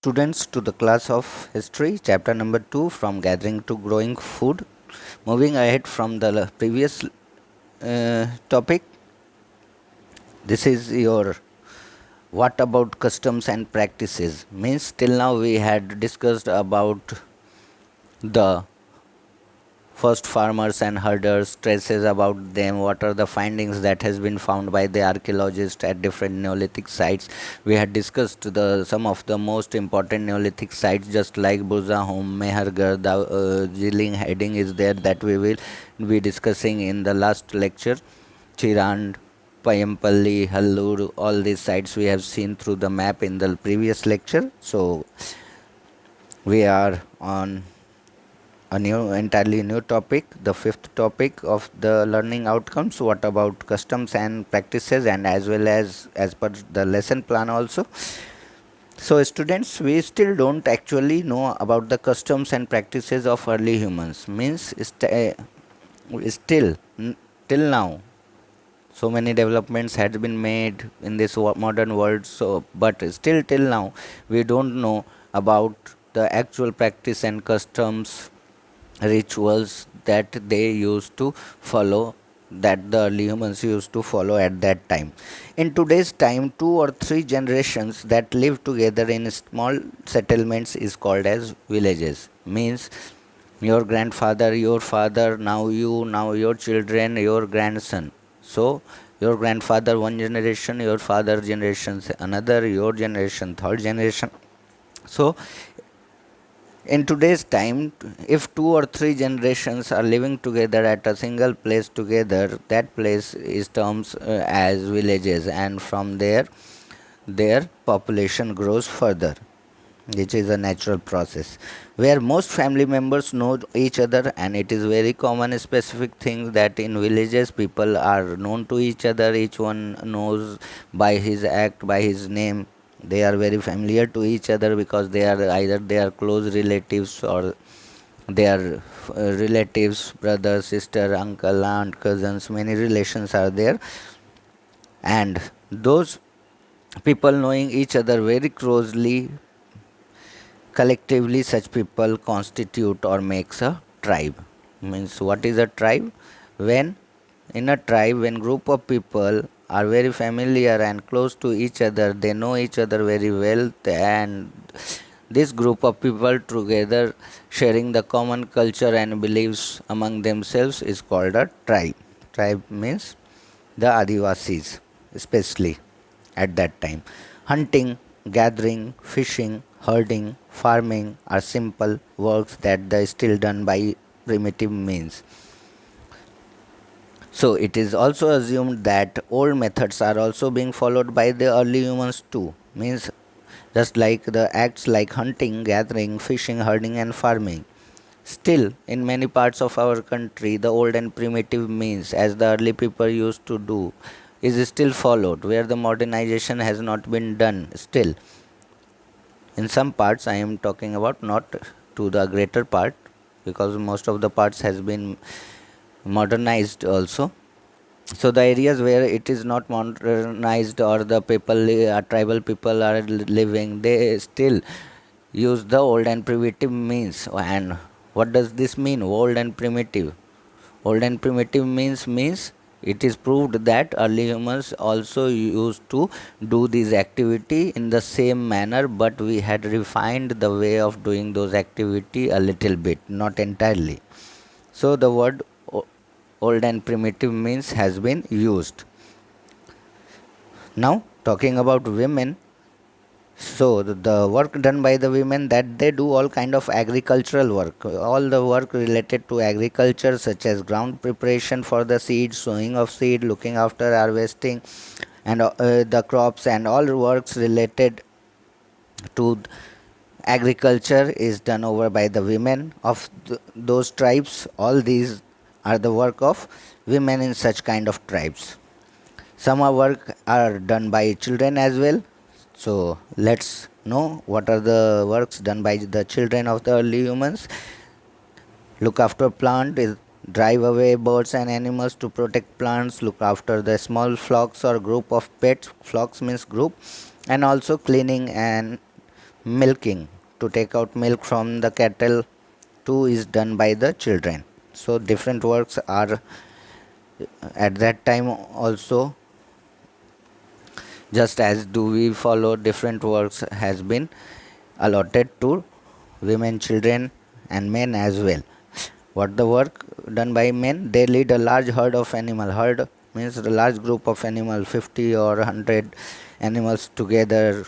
students to the class of history, chapter number 2 from gathering to growing food. Moving ahead from the previous topic, this is your what about customs and practices. Means till now we had discussed about the first farmers and herders, traces about them, what are the findings that has been found by the archaeologists at different neolithic sites. We had discussed the some of the most important neolithic sites, just like Buzahom, Mehergar. The Jilin heading is there that we will be discussing in the last lecture. Chirand, Payampalli, Hallur, all these sites we have seen through the map in the previous lecture. So we are on a entirely new topic, the fifth topic of the learning outcomes. What about customs and practices, and as per the lesson plan also. So students, we still don't actually know about the customs and practices of early humans. Means still till now so many developments had been made in this modern world, so but still till now we don't know about the actual practice and customs, rituals that they used to follow, that the early humans used to follow at that time. In today's time, 2 or 3 generations that live together in small settlements is called as villages. Means your grandfather, your father, now you, now your children, your grandson. So your grandfather one generation, your father generations another, your generation third generation. So in today's time, if 2 or 3 generations are living together at a single place together, that place is termed as villages, and from there, their population grows further, which is a natural process where most family members know each other, and it is very common specific thing that in villages people are known to each other. Each one knows by his act, by his name. They are very familiar to each other because they are either they are close relatives or they are relatives, brother, sister, uncle, aunt, cousins. Many relations are there, and those people knowing each other very closely, collectively such people constitute or makes a tribe. Means what is a tribe? When in a tribe, when group of people are very familiar and close to each other, they know each other very well, and this group of people together sharing the common culture and beliefs among themselves is called a tribe. Tribe means the Adivasis, especially at that time. Hunting, gathering, fishing, herding, farming are simple works that are still done by primitive means. So it is also assumed that old methods are also being followed by the early humans too. Means just like the acts like hunting, gathering, fishing, herding, and farming. Still, in many parts of our country, the old and primitive means, as the early people used to do, is still followed, where the modernization has not been done still. In some parts, I am talking about, not to the greater part, because most of the parts has been modernized also. So the areas where it is not modernized or the people, tribal people are living, they still use the old and primitive means. And what does this mean, old and primitive? Old and primitive means it is proved that early humans also used to do this activity in the same manner, but we had refined the way of doing those activity a little bit, not entirely. So the word old and primitive means has been used. Now talking about women, so the work done by the women, that they do all kind of agricultural work, all the work related to agriculture, such as ground preparation for the seed, sowing of seed, looking after harvesting and the crops, and all works related to agriculture is done over by the women of those tribes. All these are the work of women in such kind of tribes. Some work are done by children as well. So let's know what are the works done by the children of the early humans. Look after plant is drive away birds and animals to protect plants, look after the small flocks or group of pets, flocks means group, and also cleaning and milking. To take out milk from the cattle too is done by the children. So different works are at that time also, just as do we follow different works has been allotted to women, children and men as well. What the work done by men? They lead a large herd of animal. Herd means a large group of animal, 50 or 100 animals together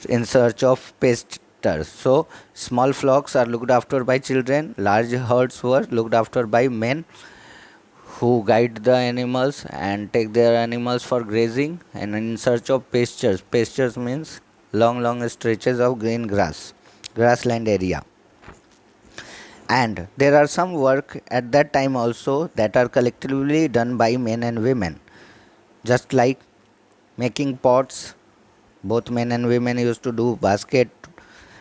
in search of pastures. So small flocks are looked after by children, large herds were looked after by men who guide the animals and take their animals for grazing and in search of pastures. Pastures means long stretches of green grassland area. And there are some work at that time also that are collectively done by men and women, just like making pots. Both men and women used to do basket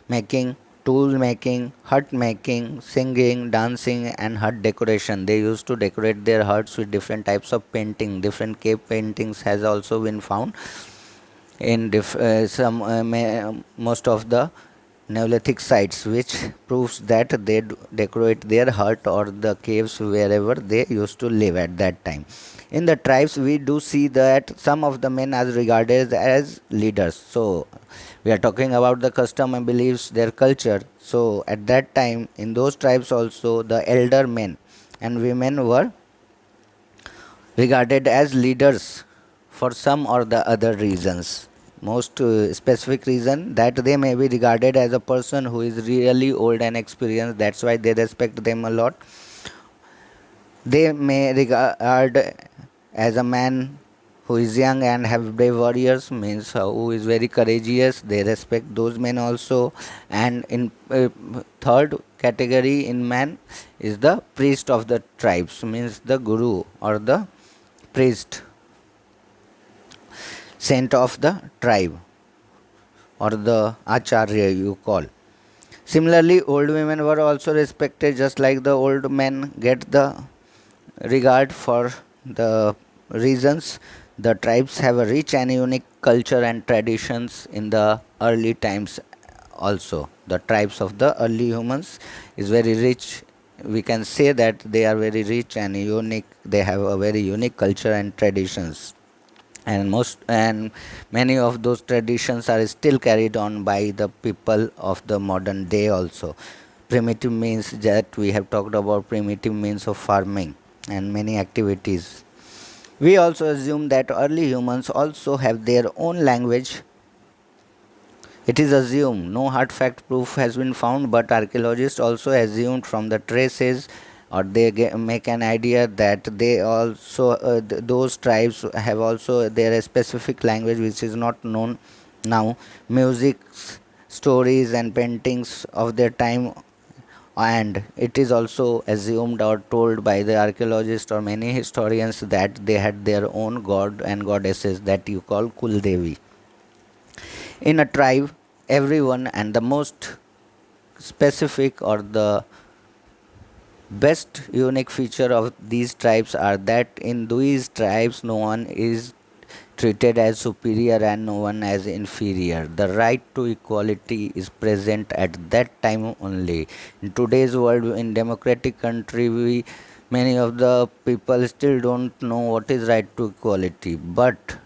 making, tool making, hut making, singing, dancing and hut decoration. They used to decorate their huts with different types of painting. Different cave paintings has also been found in most of the Neolithic sites, which proves that they decorate their hut or the caves wherever they used to live at that time. In the tribes, we do see that some of the men are regarded as leaders. So, we are talking about the custom and beliefs, their culture. So, at that time, in those tribes also, the elder men and women were regarded as leaders for some or the other reasons. Most specific reason that they may be regarded as a person who is really old and experienced. That's why they respect them a lot. They may regard as a man who is young and have brave warriors, means who is very courageous. They respect those men also. And in third category in man is the priest of the tribes, means the guru or the priest, saint of the tribe or the acharya you call. Similarly, old women were also respected, just like the old men get the regard for the reasons the tribes have a rich and unique culture and traditions in the early times also. The tribes of the early humans is very rich. We can say that they are very rich and unique. They have a very unique culture and traditions, and many of those traditions are still carried on by the people of the modern day also. Primitive means that we have talked about primitive means of farming and many activities. We also assume that early humans also have their own language. It is assumed, no hard fact proof has been found, but archaeologists also assumed from the traces, or they make an idea that they also those tribes have also their specific language which is not known now. Music, stories and paintings of their time, and it is also assumed or told by the archaeologists or many historians that they had their own god and goddesses that you call Kuldevi. In a tribe, everyone, and the most specific or the best unique feature of these tribes are that in these tribes no one is treated as superior and no one as inferior. The right to equality is present at that time only. In today's world, in democratic country, many of the people still don't know what is right to equality. But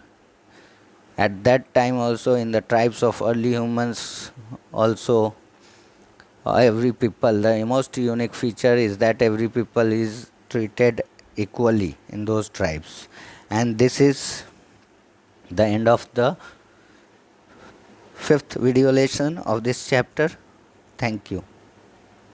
at that time also, in the tribes of early humans also, every people, the most unique feature is that every people is treated equally in those tribes. And this is the end of the fifth video lesson of this chapter. Thank you.